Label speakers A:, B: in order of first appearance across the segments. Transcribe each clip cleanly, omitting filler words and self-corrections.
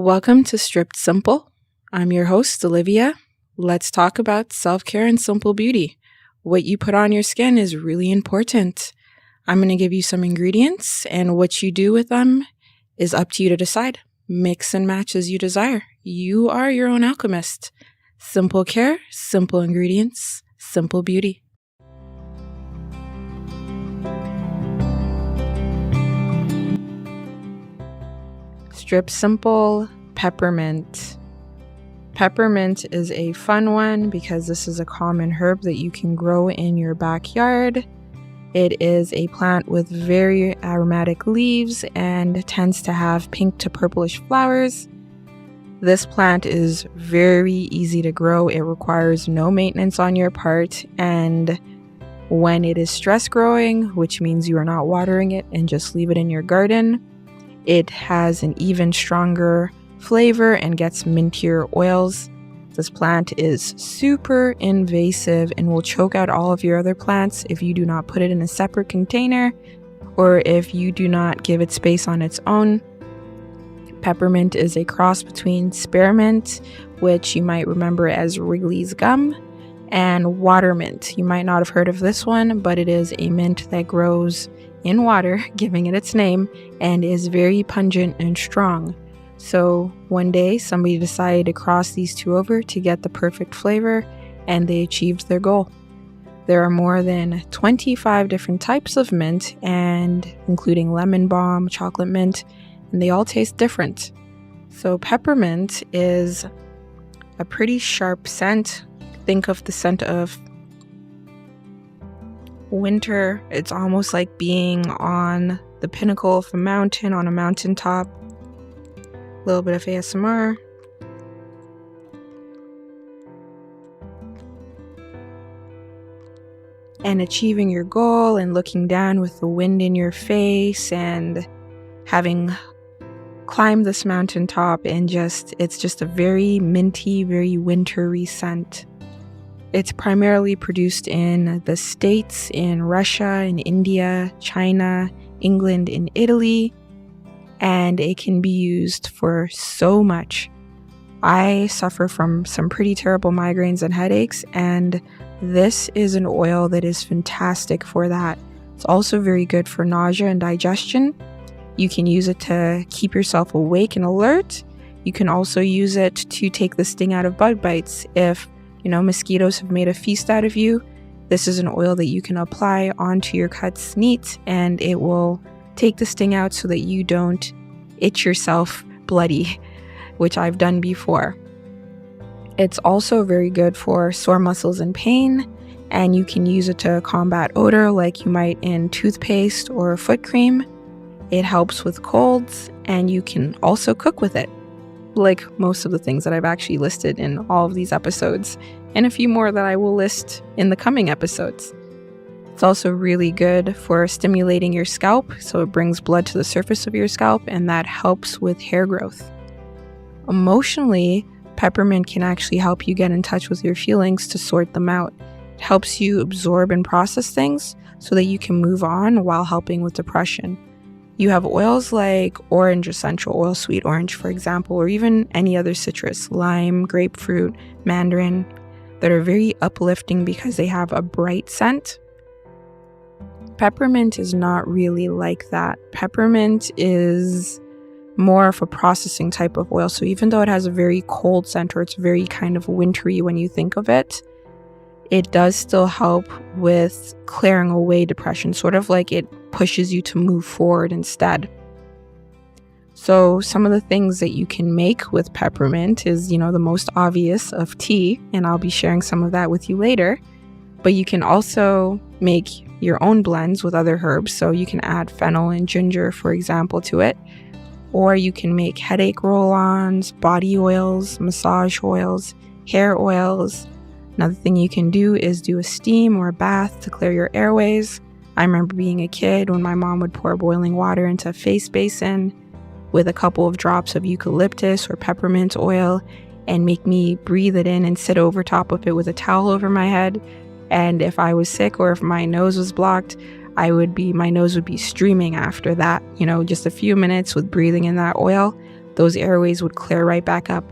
A: Welcome to Stripped Simple. I'm your host, Olivia. Let's talk about self-care and simple beauty. What you put on your skin is really important. I'm going to give you some ingredients, and what you do with them is up to you to decide. Mix and match as you desire. You are your own alchemist. Simple care, simple ingredients, simple beauty. Strip Simple Peppermint. Peppermint is a fun one because this is a common herb that you can grow in your backyard. It is a plant with very aromatic leaves and tends to have pink to purplish flowers. This plant is very easy to grow. It requires no maintenance on your part, and when it is stress growing, which means you are not watering it and just leave it in your garden, it has an even stronger flavor and gets mintier oils. This plant is super invasive and will choke out all of your other plants if you do not put it in a separate container or if you do not give it space on its own. Peppermint is a cross between spearmint, which you might remember as Wrigley's gum, and watermint. You might not have heard of this one, but it is a mint that grows in water, giving it its name, and is very pungent and strong. So one day somebody decided to cross these two over to get the perfect flavor, and they achieved their goal. There are more than 25 different types of mint, and including lemon balm, chocolate mint, and they all taste different. So peppermint is a pretty sharp scent. Think of the scent of winter. It's almost like being on the pinnacle of a mountain, on a mountaintop. A little bit of ASMR. And achieving your goal and looking down with the wind in your face and having climbed this mountaintop, and it's just a very minty, very wintry scent. It's primarily produced in the States, in Russia, in India, China, England, and Italy, and it can be used for so much. I suffer from some pretty terrible migraines and headaches, and this is an oil that is fantastic for that. It's also very good for nausea and digestion. You can use it to keep yourself awake and alert. You can also use it to take the sting out of bug bites. If mosquitoes have made a feast out of you, this is an oil that you can apply onto your cuts neat, and it will take the sting out so that you don't itch yourself bloody, which I've done before. It's also very good for sore muscles and pain, and you can use it to combat odor like you might in toothpaste or foot cream. It helps with colds, and you can also cook with it, like most of the things that I've actually listed in all of these episodes, and a few more that I will list in the coming episodes. It's also really good for stimulating your scalp, so it brings blood to the surface of your scalp, and that helps with hair growth. Emotionally, peppermint can actually help you get in touch with your feelings to sort them out. It helps you absorb and process things so that you can move on while helping with depression. You have oils like orange essential oil, sweet orange, for example, or even any other citrus, lime, grapefruit, mandarin, that are very uplifting because they have a bright scent. Peppermint is not really like that. Peppermint is more of a processing type of oil. So even though it has a very cold scent, or it's very kind of wintry when you think of it, it does still help with clearing away depression, sort of like it pushes you to move forward instead. So some of the things that you can make with peppermint is, the most obvious of tea, and I'll be sharing some of that with you later. But you can also make your own blends with other herbs. So you can add fennel and ginger, for example, to it. Or you can make headache roll-ons, body oils, massage oils, hair oils. Another thing you can do is do a steam or a bath to clear your airways. I remember being a kid when my mom would pour boiling water into a face basin with a couple of drops of eucalyptus or peppermint oil and make me breathe it in and sit over top of it with a towel over my head. And if I was sick or if my nose was blocked, my nose would be streaming after that. Just a few minutes with breathing in that oil those airways would clear right back up.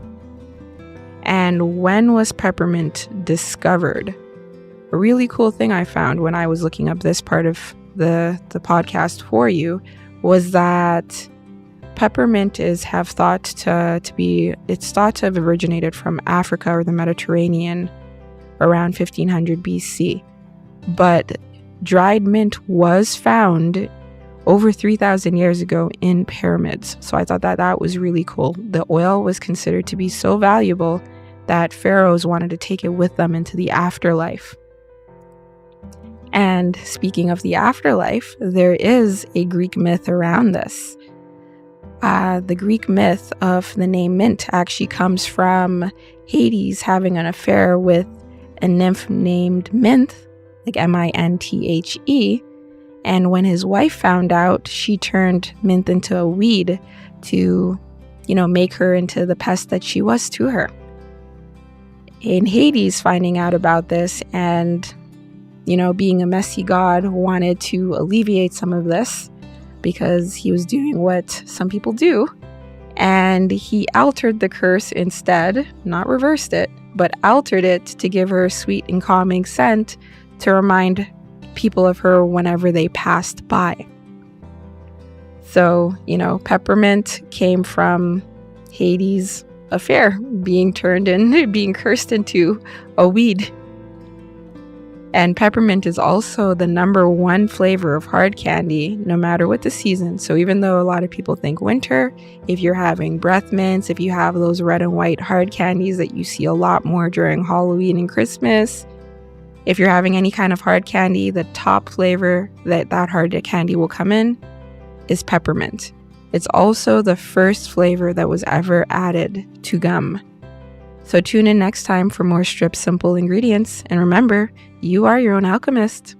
A: And when was peppermint discovered? A really cool thing I found when I was looking up this part of the podcast for you was that peppermint it's thought to have originated from Africa or the Mediterranean around 1500 BC. But dried mint was found over 3,000 years ago in pyramids. So I thought that was really cool. The oil was considered to be so valuable that pharaohs wanted to take it with them into the afterlife. And speaking of the afterlife, there is a Greek myth around this. The Greek myth of the name Mint actually comes from Hades having an affair with a nymph named Minthe, like Minthe. And when his wife found out, she turned Minthe into a weed to, make her into the pest that she was to her. In Hades finding out about this and, being a messy god, wanted to alleviate some of this because he was doing what some people do. And he altered the curse instead, not reversed it, but altered it to give her a sweet and calming scent to remind people of her whenever they passed by. So, peppermint came from Hades' affair, being cursed into a weed. And peppermint is also the number one flavor of hard candy, no matter what the season. So even though a lot of people think winter, if you're having breath mints, if you have those red and white hard candies that you see a lot more during Halloween and Christmas, if you're having any kind of hard candy, the top flavor that hard candy will come in is peppermint. It's also the first flavor that was ever added to gum. So tune in next time for more Strip Simple ingredients. And remember, you are your own alchemist.